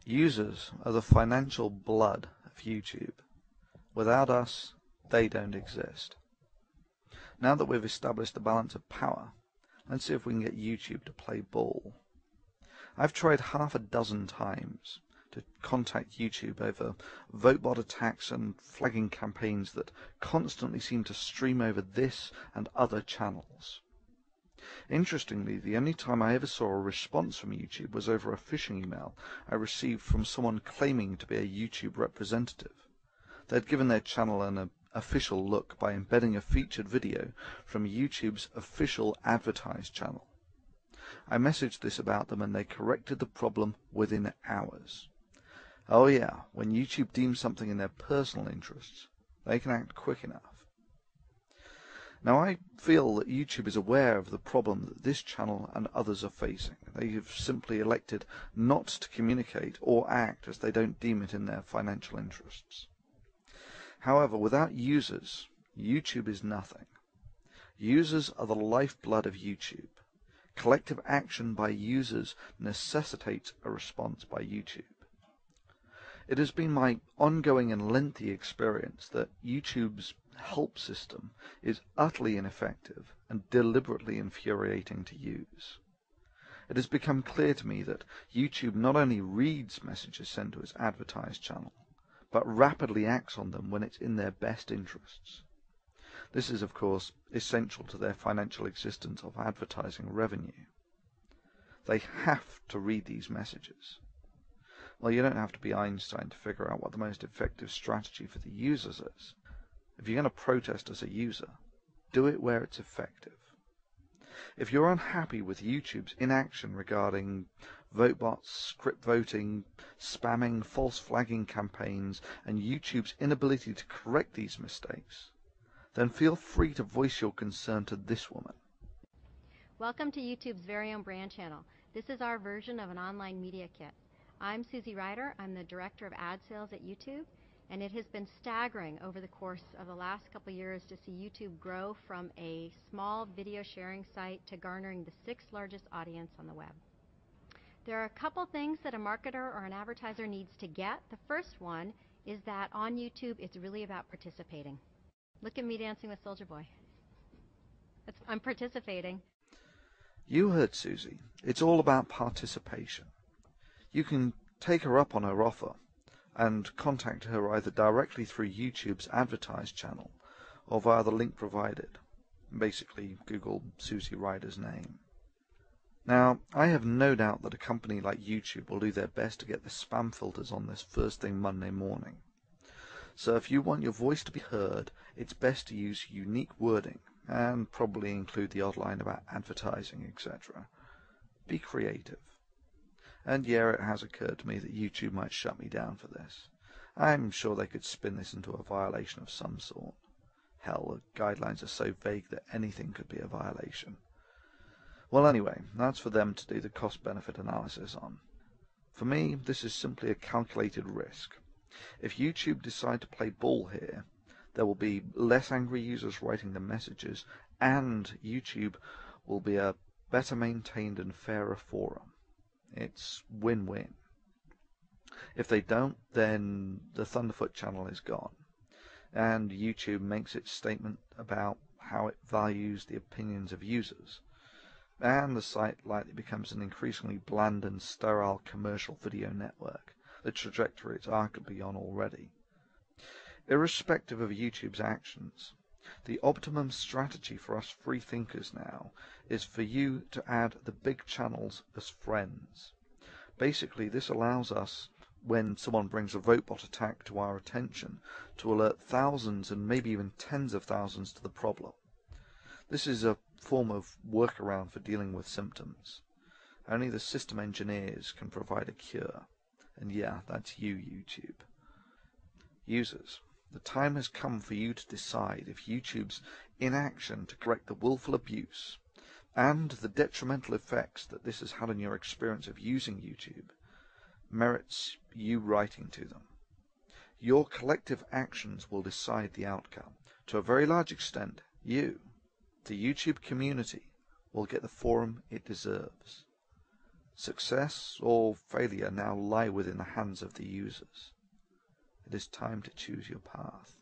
Users are the financial blood of YouTube. Without us, they don't exist. Now that we've established the balance of power, let's see if we can get YouTube to play ball. I've tried half a dozen times to contact YouTube over vote-bot attacks and flagging campaigns that constantly seem to stream over this and other channels. Interestingly, the only time I ever saw a response from YouTube was over a phishing email I received from someone claiming to be a YouTube representative. They'd given their channel an official look by embedding a featured video from YouTube's official advertised channel. I messaged this about them and they corrected the problem within hours. Oh yeah, when YouTube deems something in their personal interests, they can act quick enough. Now I feel that YouTube is aware of the problem that this channel and others are facing. They have simply elected not to communicate or act as they don't deem it in their financial interests. However, without users, YouTube is nothing. Users are the lifeblood of YouTube. Collective action by users necessitates a response by YouTube. It has been my ongoing and lengthy experience that YouTube's help system is utterly ineffective and deliberately infuriating to use. It has become clear to me that YouTube not only reads messages sent to its advertised channel, but rapidly acts on them when it's in their best interests. This is, of course, essential to their financial existence of advertising revenue. They have to read these messages. Well, you don't have to be Einstein to figure out what the most effective strategy for the users is. If you're going to protest as a user, do it where it's effective. If you're unhappy with YouTube's inaction regarding vote bots, script voting, spamming, false flagging campaigns, and YouTube's inability to correct these mistakes, then feel free to voice your concern to this woman. Welcome to YouTube's very own brand channel. This is our version of an online media kit. I'm Susie Ryder. I'm the Director of Ad Sales at YouTube, and it has been staggering over the course of the last couple years to see YouTube grow from a small video sharing site to garnering the 6th largest audience on the web. There are a couple things that a marketer or an advertiser needs to get. The first one is that on YouTube it's really about participating. Look at me dancing with Soldier Boy. I'm participating. You heard Susie. It's all about participation. You can take her up on her offer and contact her either directly through YouTube's advertised channel or via the link provided. Basically, Google Susie Ryder's name. Now, I have no doubt that a company like YouTube will do their best to get the spam filters on this first thing Monday morning. So if you want your voice to be heard, it's best to use unique wording and probably include the odd line about advertising, etc. Be creative. And yeah, it has occurred to me that YouTube might shut me down for this. I'm sure they could spin this into a violation of some sort. Hell, the guidelines are so vague that anything could be a violation. Well, anyway, that's for them to do the cost-benefit analysis on. For me, this is simply a calculated risk. If YouTube decide to play ball here, there will be less angry users writing the messages, and YouTube will be a better maintained and fairer forum. It's win-win. If they don't, then the Thunderfoot channel is gone, and YouTube makes its statement about how it values the opinions of users, and the site likely becomes an increasingly bland and sterile commercial video network, the trajectory it's arguably on already. Irrespective of YouTube's actions, the optimum strategy for us free thinkers now is for you to add the big channels as friends. Basically, this allows us, when someone brings a vote-bot attack to our attention, to alert thousands and maybe even tens of thousands to the problem. This is a form of workaround for dealing with symptoms. Only the system engineers can provide a cure. And yeah, that's you, YouTube. Users, the time has come for you to decide if YouTube's inaction to correct the willful abuse and the detrimental effects that this has had on your experience of using YouTube merits you writing to them. Your collective actions will decide the outcome. To a very large extent, you, the YouTube community, will get the forum it deserves. Success or failure now lie within the hands of the users. It is time to choose your path.